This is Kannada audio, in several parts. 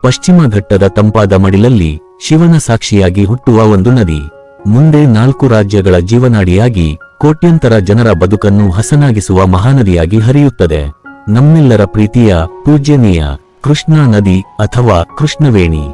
ಪಶ್ಚಿಮ ಘಟ್ಟದ ತಂಪಾದ ಮಡಿಲಲ್ಲಿ ಶಿವನ ಸಾಕ್ಷಿಯಾಗಿ ಹುಟ್ಟುವ ಒಂದು ನದಿ. ಮುಂದೆ 4 ರಾಜ್ಯಗಳ ಜೀವನಾಡಿಯಾಗಿ ಕೋಟ್ಯಂತರ ಜನರ ಬದುಕನ್ನು ಹಸನಾಗಿಸುವ ಮಹಾನದಿಯಾಗಿ ಹರಿಯುತ್ತದೆ. ನಮ್ಮೆಲ್ಲರ ಪ್ರೀತಿಯ ಪೂಜ್ಯನೀಯ ಕೃಷ್ಣಾ ನದಿ ಅಥವಾ ಕೃಷ್ಣವೇಣಿ.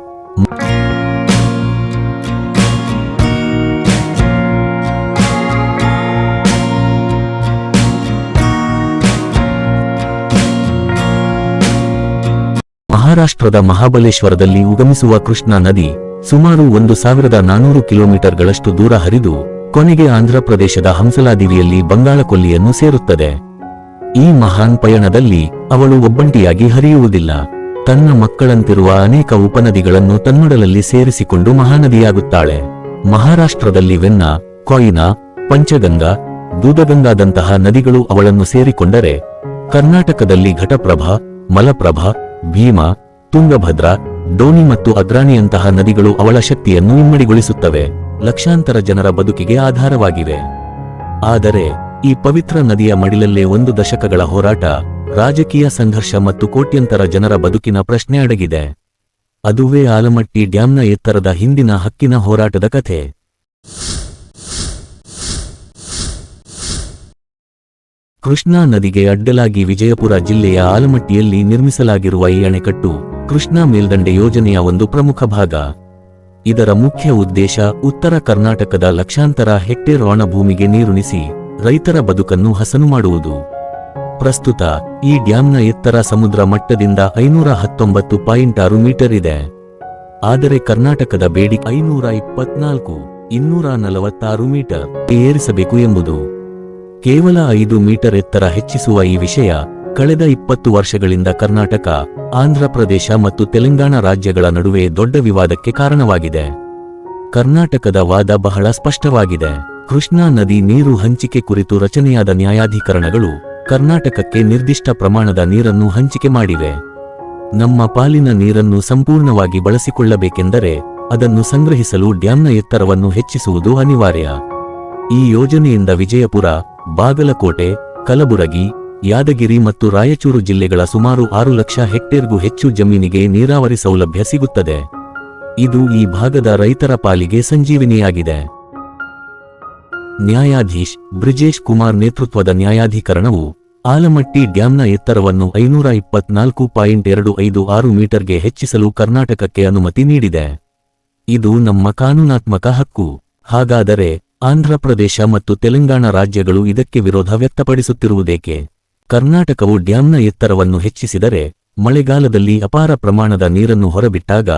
ಮಹಾರಾಷ್ಟ್ರದ ಮಹಾಬಲೇಶ್ವರದಲ್ಲಿ ಉಗಮಿಸುವ ಕೃಷ್ಣಾ ನದಿ ಸುಮಾರು 1400 ಕಿಲೋಮೀಟರ್ಗಳಷ್ಟು ದೂರ ಹರಿದು ಕೊನೆಗೆ ಆಂಧ್ರಪ್ರದೇಶದ ಹಂಸಲಾದಿವಿಯಲ್ಲಿ ಬಂಗಾಳಕೊಲ್ಲಿಯನ್ನು ಸೇರುತ್ತದೆ. ಈ ಮಹಾನ್ ಪಯಣದಲ್ಲಿ ಅವಳು ಒಬ್ಬಂಟಿಯಾಗಿ ಹರಿಯುವುದಿಲ್ಲ. ತನ್ನ ಮಕ್ಕಳಂತಿರುವ ಅನೇಕ ಉಪನದಿಗಳನ್ನು ತನ್ನೊಡಲಲ್ಲಿ ಸೇರಿಸಿಕೊಂಡು ಮಹಾನದಿಯಾಗುತ್ತಾಳೆ. ಮಹಾರಾಷ್ಟ್ರದಲ್ಲಿ ವೆನ್ನ, ಕೊಯ್ನಾ, ಪಂಚಗಂಗಾ, ದೂದಗಂಗಾದಂತಹ ನದಿಗಳು ಅವಳನ್ನು ಸೇರಿಕೊಂಡರೆ, ಕರ್ನಾಟಕದಲ್ಲಿ ಘಟಪ್ರಭಾ, ಮಲಪ್ರಭಾ, ಭೀಮಾ, ತುಂಗಭದ್ರಾ, ಡೋನಿ ಮತ್ತು ಅಗ್ರಾಣಿಯಂತಹ ನದಿಗಳು ಅವಳ ಶಕ್ತಿಯನ್ನು ಇಮ್ಮಡಿಗೊಳಿಸುತ್ತವೆ, ಲಕ್ಷಾಂತರ ಜನರ ಬದುಕಿಗೆ ಆಧಾರವಾಗಿವೆ. ಆದರೆ ಈ ಪವಿತ್ರ ನದಿಯ ಮಡಿಲಲ್ಲೇ 1 ದಶಕಗಳ ಹೋರಾಟ, ರಾಜಕೀಯ ಸಂಘರ್ಷ ಮತ್ತು ಕೋಟ್ಯಂತರ ಜನರ ಬದುಕಿನ ಪ್ರಶ್ನೆ ಅಡಗಿದೆ. ಅದುವೇ ಆಲಮಟ್ಟಿ ಡ್ಯಾಂನ ಎತ್ತರದ ಹಿಂದಿನ ಹಕ್ಕಿನ ಹೋರಾಟದ ಕಥೆ. ಕೃಷ್ಣಾ ನದಿಗೆ ಅಡ್ಡಲಾಗಿ ವಿಜಯಪುರ ಜಿಲ್ಲೆಯ ಆಲಮಟ್ಟಿಯಲ್ಲಿ ನಿರ್ಮಿಸಲಾಗಿರುವ ಈ ಅಣೆಕಟ್ಟು ಕೃಷ್ಣಾ ಮೇಲ್ದಂಡೆ ಯೋಜನೆಯ ಒಂದು ಪ್ರಮುಖ ಭಾಗ. ಇದರ ಮುಖ್ಯ ಉದ್ದೇಶ ಉತ್ತರ ಕರ್ನಾಟಕದ ಲಕ್ಷಾಂತರ ಹೆಕ್ಟೇರ್ ಒಣಭೂಮಿಗೆ ನೀರುಣಿಸಿ ರೈತರ ಬದುಕನ್ನು ಹಸನು ಮಾಡುವುದು. ಪ್ರಸ್ತುತ ಈ ಡ್ಯಾಂನ ಎತ್ತರ ಸಮುದ್ರ ಮಟ್ಟದಿಂದ 519.6 ಮೀಟರ್ ಇದೆ. ಆದರೆ ಕರ್ನಾಟಕದ ಬೇಡಿಕೆ 524,246 ಮೀಟರ್ ಏರಿಸಬೇಕು ಎಂಬುದು. ಕೇವಲ 5 ಮೀಟರ್ ಎತ್ತರ ಹೆಚ್ಚಿಸುವ ಈ ವಿಷಯ ಕಳೆದ 20 ವರ್ಷಗಳಿಂದ ಕರ್ನಾಟಕ, ಆಂಧ್ರಪ್ರದೇಶ ಮತ್ತು ತೆಲಂಗಾಣ ರಾಜ್ಯಗಳ ನಡುವೆ ದೊಡ್ಡ ವಿವಾದಕ್ಕೆ ಕಾರಣವಾಗಿದೆ. ಕರ್ನಾಟಕದ ವಾದ ಬಹಳ ಸ್ಪಷ್ಟವಾಗಿದೆ. ಕೃಷ್ಣಾ ನದಿ ನೀರು ಹಂಚಿಕೆ ಕುರಿತು ರಚನೆಯಾದ ನ್ಯಾಯಾಧಿಕರಣಗಳು ಕರ್ನಾಟಕಕ್ಕೆ ನಿರ್ದಿಷ್ಟ ಪ್ರಮಾಣದ ನೀರನ್ನು ಹಂಚಿಕೆ ಮಾಡಿವೆ. ನಮ್ಮ ಪಾಲಿನ ನೀರನ್ನು ಸಂಪೂರ್ಣವಾಗಿ ಬಳಸಿಕೊಳ್ಳಬೇಕೆಂದರೆ ಅದನ್ನು ಸಂಗ್ರಹಿಸಲು ಡ್ಯಾಂನ ಎತ್ತರವನ್ನು ಹೆಚ್ಚಿಸುವುದು ಅನಿವಾರ್ಯ. ಈ ಯೋಜನೆಯಿಂದ ವಿಜಯಪುರ, ಬಾಗಲಕೋಟೆ, ಕಲಬುರಗಿ, ಯಾದಗಿರಿ ಮತ್ತು ರಾಯಚೂರು ಜಿಲ್ಲೆಗಳ ಸುಮಾರು 6 ಲಕ್ಷ ಹೆಕ್ಟೇರ್ಗೂ ಹೆಚ್ಚು ಜಮೀನಿಗೆ ನೀರಾವರಿ ಸೌಲಭ್ಯ ಸಿಗುತ್ತದೆ. ಇದು ಈ ಭಾಗದ ರೈತರ ಪಾಲಿಗೆ ಸಂಜೀವಿನಿಯಾಗಿದೆ. ನ್ಯಾಯಾಧೀಶ್ ಬ್ರಿಜೇಶ್ ಕುಮಾರ್ ನೇತೃತ್ವದ ನ್ಯಾಯಾಧಿಕರಣವು ಆಲಮಟ್ಟಿ ಡ್ಯಾಂನ ಎತ್ತರವನ್ನು 524.256 ಮೀಟರ್ಗೆ ಹೆಚ್ಚಿಸಲು ಕರ್ನಾಟಕಕ್ಕೆ ಅನುಮತಿ ನೀಡಿದೆ. ಇದು ನಮ್ಮ ಕಾನೂನಾತ್ಮಕ ಹಕ್ಕು. ಹಾಗಾದರೆ ಆಂಧ್ರಪ್ರದೇಶ ಮತ್ತು ತೆಲಂಗಾಣ ರಾಜ್ಯಗಳು ಇದಕ್ಕೆ ವಿರೋಧ ವ್ಯಕ್ತಪಡಿಸುತ್ತಿರುವುದೇಕೆ? ಕರ್ನಾಟಕವು ಡ್ಯಾಂನ ಎತ್ತರವನ್ನು ಹೆಚ್ಚಿಸಿದರೆ ಮಳೆಗಾಲದಲ್ಲಿ ಅಪಾರ ಪ್ರಮಾಣದ ನೀರನ್ನು ಹೊರಬಿಟ್ಟಾಗ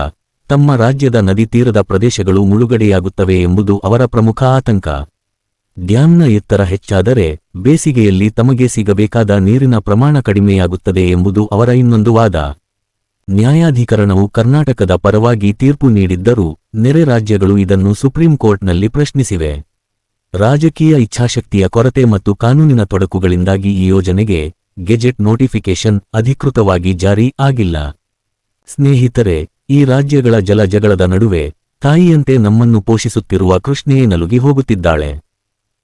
ತಮ್ಮ ರಾಜ್ಯದ ನದಿ ತೀರದ ಪ್ರದೇಶಗಳು ಮುಳುಗಡೆಯಾಗುತ್ತವೆ ಎಂಬುದು ಅವರ ಪ್ರಮುಖ ಆತಂಕ. ಡ್ಯಾಂನ ಎತ್ತರ ಹೆಚ್ಚಾದರೆ ಬೇಸಿಗೆಯಲ್ಲಿ ತಮಗೆ ಸಿಗಬೇಕಾದ ನೀರಿನ ಪ್ರಮಾಣ ಕಡಿಮೆಯಾಗುತ್ತದೆ ಎಂಬುದು ಅವರ ಇನ್ನೊಂದು ವಾದ. ನ್ಯಾಯಾಧಿಕರಣವು ಕರ್ನಾಟಕದ ಪರವಾಗಿ ತೀರ್ಪು ನೀಡಿದ್ದರೂ ನೆರೆ ರಾಜ್ಯಗಳು ಇದನ್ನು ಸುಪ್ರೀಂ ಕೋರ್ಟ್ನಲ್ಲಿ ಪ್ರಶ್ನಿಸಿವೆ. ರಾಜಕೀಯ ಇಚ್ಛಾಶಕ್ತಿಯ ಕೊರತೆ ಮತ್ತು ಕಾನೂನಿನ ತೊಡಕುಗಳಿಂದಾಗಿ ಈ ಯೋಜನೆಗೆ ಗೆಜೆಟ್ ನೋಟಿಫಿಕೇಶನ್ ಅಧಿಕೃತವಾಗಿ ಜಾರಿ ಆಗಿಲ್ಲ. ಸ್ನೇಹಿತರೆ, ಈ ರಾಜ್ಯಗಳ ಜಗಳದ ನಡುವೆ ತಾಯಿಯಂತೆ ನಮ್ಮನ್ನು ಪೋಷಿಸುತ್ತಿರುವ ಕೃಷ್ಣೆಯೇ ನಲುಗಿ ಹೋಗುತ್ತಿದ್ದಾಳೆ.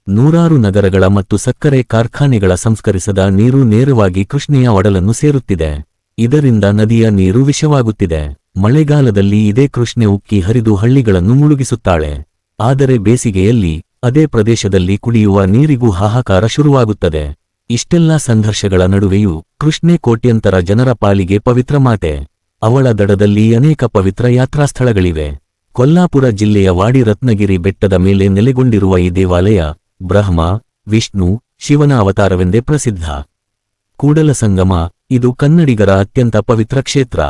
ನೂರಾರು ನಗರಗಳ ಮತ್ತು ಸಕ್ಕರೆ ಕಾರ್ಖಾನೆಗಳ ಸಂಸ್ಕರಿಸದ ನೀರು ನೇರವಾಗಿ ಕೃಷ್ಣೆಯ ಒಡಲನ್ನು ಸೇರುತ್ತಿದೆ. ಇದರಿಂದ ನದಿಯ ನೀರು ವಿಷವಾಗುತ್ತಿದೆ. ಮಳೆಗಾಲದಲ್ಲಿ ಇದೇ ಕೃಷ್ಣೆ ಉಕ್ಕಿ ಹರಿದು ಹಳ್ಳಿಗಳನ್ನು ಮುಳುಗಿಸುತ್ತಾಳೆ. ಆದರೆ ಬೇಸಿಗೆಯಲ್ಲಿ ಅದೇ ಪ್ರದೇಶದಲ್ಲಿ ಕುಡಿಯುವ ನೀರಿಗೂ ಹಾಹಾಕಾರ ಶುರುವಾಗುತ್ತದೆ. ಇಷ್ಟೆಲ್ಲಾ ಸಂಘರ್ಷಗಳ ನಡುವೆಯೂ ಕೃಷ್ಣೆ ಕೋಟ್ಯಂತರ ಜನರ ಪಾಲಿಗೆ ಪವಿತ್ರ ಮಾತೆ. ಅವಳ ದಡದಲ್ಲಿ ಅನೇಕ ಪವಿತ್ರ ಯಾತ್ರಾಸ್ಥಳಗಳಿವೆ. ಕೊಲ್ಲಾಪುರ ಜಿಲ್ಲೆಯ ವಾಡಿ ರತ್ನಗಿರಿ ಬೆಟ್ಟದ ಮೇಲೆ ನೆಲೆಗೊಂಡಿರುವ ಈ ದೇವಾಲಯ ಬ್ರಹ್ಮ, ವಿಷ್ಣು, ಶಿವನ ಅವತಾರವೆಂದೇ ಪ್ರಸಿದ್ಧ. ಕೂಡಲ ಸಂಗಮ, ಇದು ಕನ್ನಡಿಗರ ಅತ್ಯಂತ ಪವಿತ್ರ ಕ್ಷೇತ್ರ.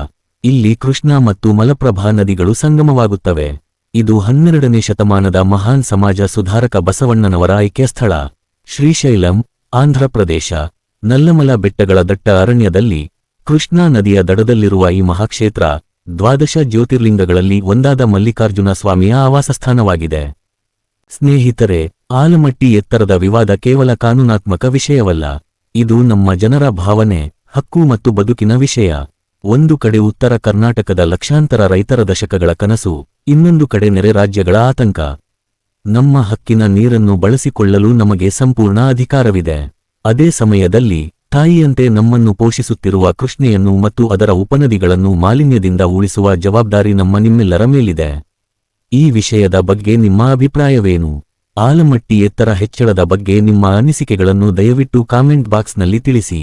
ಇಲ್ಲಿ ಕೃಷ್ಣಾ ಮತ್ತು ಮಲಪ್ರಭಾ ನದಿಗಳು ಸಂಗಮವಾಗುತ್ತವೆ. ಇದು 12ನೇ ಶತಮಾನದ ಮಹಾನ್ ಸಮಾಜ ಸುಧಾರಕ ಬಸವಣ್ಣನವರ ಆಯ್ಕೆ ಸ್ಥಳ. ಶ್ರೀಶೈಲಂ, ಆಂಧ್ರಪ್ರದೇಶ, ನಲ್ಲಮಲ ಬೆಟ್ಟಗಳ ದಟ್ಟ ಅರಣ್ಯದಲ್ಲಿ ಕೃಷ್ಣಾ ನದಿಯ ದಡದಲ್ಲಿರುವ ಈ ಮಹಾಕ್ಷೇತ್ರ 12 ಜ್ಯೋತಿರ್ಲಿಂಗಗಳಲ್ಲಿ ಒಂದಾದ ಮಲ್ಲಿಕಾರ್ಜುನ ಸ್ವಾಮಿಯ ಆವಾಸಸ್ಥಾನವಾಗಿದೆ. ಸ್ನೇಹಿತರೆ, ಆಲಮಟ್ಟಿ ಎತ್ತರದ ವಿವಾದ ಕೇವಲ ಕಾನೂನಾತ್ಮಕ ವಿಷಯವಲ್ಲ. ಇದು ನಮ್ಮ ಜನರ ಭಾವನೆ, ಹಕ್ಕು ಮತ್ತು ಬದುಕಿನ ವಿಷಯ. ಒಂದು ಕಡೆ ಉತ್ತರ ಕರ್ನಾಟಕದ ಲಕ್ಷಾಂತರ ರೈತರ ದಶಕಗಳ ಕನಸು, ಇನ್ನೊಂದು ಕಡೆ ನೆರೆ ರಾಜ್ಯಗಳ ಆತಂಕ. ನಮ್ಮ ಹಕ್ಕಿನ ನೀರನ್ನು ಬಳಸಿಕೊಳ್ಳಲು ನಮಗೆ ಸಂಪೂರ್ಣ ಅಧಿಕಾರವಿದೆ. ಅದೇ ಸಮಯದಲ್ಲಿ ತಾಯಿಯಂತೆ ನಮ್ಮನ್ನು ಪೋಷಿಸುತ್ತಿರುವ ಕೃಷ್ಣೆಯನ್ನು ಮತ್ತು ಅದರ ಉಪನದಿಗಳನ್ನು ಮಾಲಿನ್ಯದಿಂದ ಉಳಿಸುವ ಜವಾಬ್ದಾರಿ ನಿಮ್ಮೆಲ್ಲರ ಮೇಲಿದೆ. ಈ ವಿಷಯದ ಬಗ್ಗೆ ನಿಮ್ಮ ಅಭಿಪ್ರಾಯವೇನು? ಆಲಮಟ್ಟಿ ಎತ್ತರ ಹೆಚ್ಚಳದ ಬಗ್ಗೆ ನಿಮ್ಮ ಅನಿಸಿಕೆಗಳನ್ನು ದಯವಿಟ್ಟು ಕಾಮೆಂಟ್ ಬಾಕ್ಸ್ನಲ್ಲಿ ತಿಳಿಸಿ.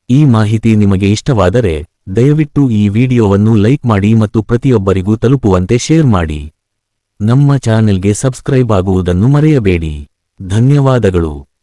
ಈ ಮಾಹಿತಿ ನಿಮಗೆ ಇಷ್ಟವಾದರೆ ದಯವಿಟ್ಟು ಈ ವಿಡಿಯೋವನ್ನು ಲೈಕ್ ಮಾಡಿ ಮತ್ತು ಪ್ರತಿಯೊಬ್ಬರಿಗೂ ತಲುಪುವಂತೆ ಶೇರ್ ಮಾಡಿ. ನಮ್ಮ ಚಾನೆಲ್ಗೆ ಸಬ್ಸ್ಕ್ರೈಬ್ ಆಗುವುದನ್ನು ಮರೆಯಬೇಡಿ. ಧನ್ಯವಾದಗಳು.